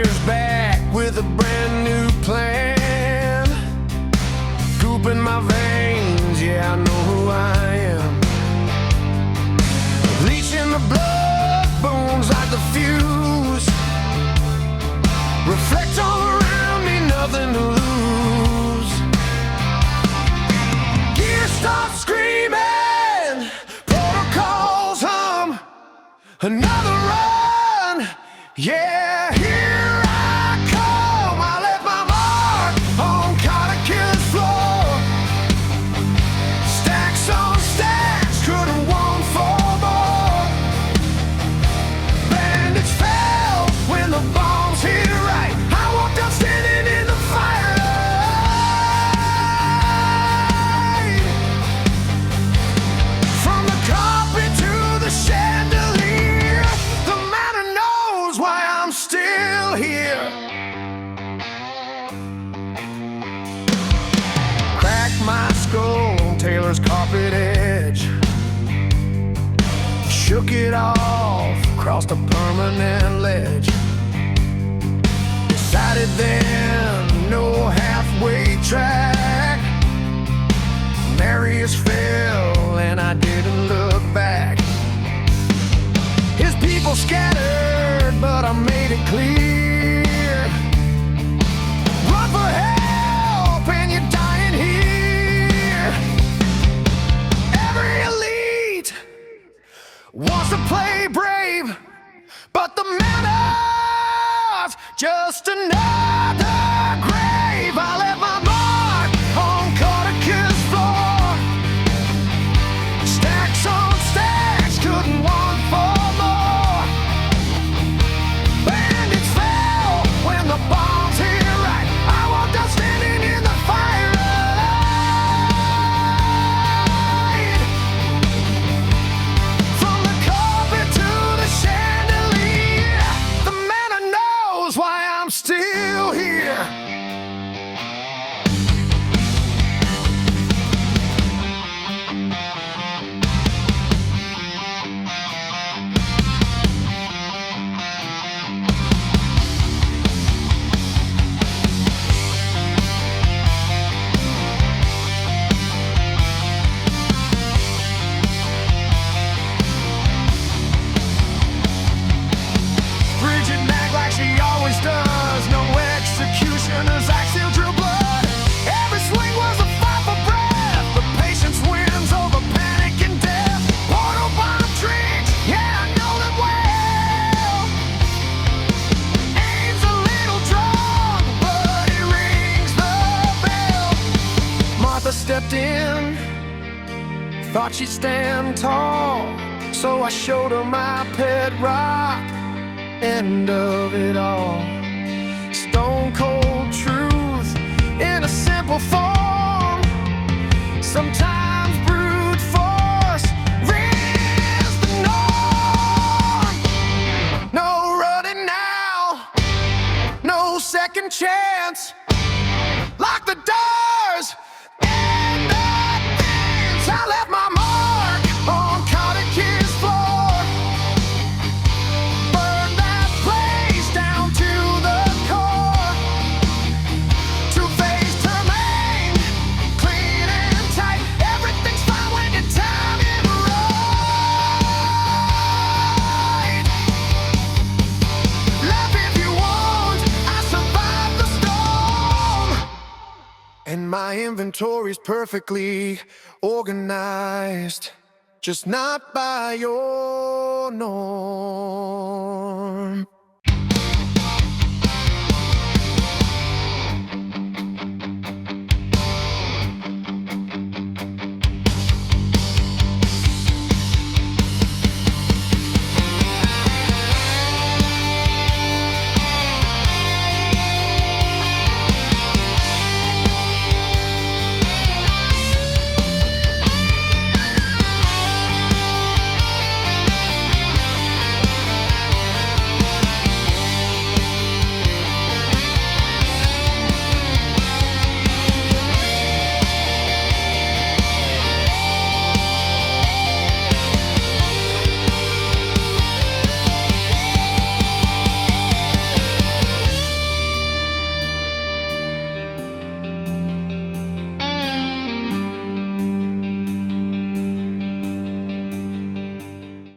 years back with a brand new plan. Goop in my veins, yeah, I know who I am. Leech in the blood, boons like the fuse. Reflect all around me, nothing to lose. Gear starts screaming, protocols hum. Another run, yeah, here I come. I left my mark on Caudecus floor. Stacks on stacks, couldn't want for more. Bandits fell when the bombs hit right. I walked up standing in the firelight. From the carpet to the chandelier, the Manor knows why I'm still here. Crack my skull on Taylor's carpet edge. Shook it off, crossed a permanent ledge. Decided then, no halfway track. Marius fell and I didn't look back. His people scattered, but I made it clear. Run for help and you're dying here. Every elite wants to play brave, but the Manor's just another grave. I left my mark on Caudecus floor. Stacks on stacks, couldn't want for more. Bandits fell when the bombs hit right. I walked out standing in the firelight. From the carpet to the chandelier, the Manor knows why I'm still here. Bridget nag like she always does. No executioners, I still drew blood. Every swing was a fight for breath. The patience wins over panic and death. Portal bomb tricks, yeah, I know them well. Aim's a little drunk, but it rings the bell. Martha stepped in, thought she'd stand tall, so I showed her my pet rock. End of it all. Stone cold truth in a simple form. Sometimes brute force is the norm. No running now, no second chance. Lock the doors and the dance. I left my mark on Caudecus floor. Burn that place down to the core. Two-faced remain, clean and tight. Everything's fine when you time it right. Laugh if you want, I survived the storm. And my inventory's perfectly organized, just not by your norm.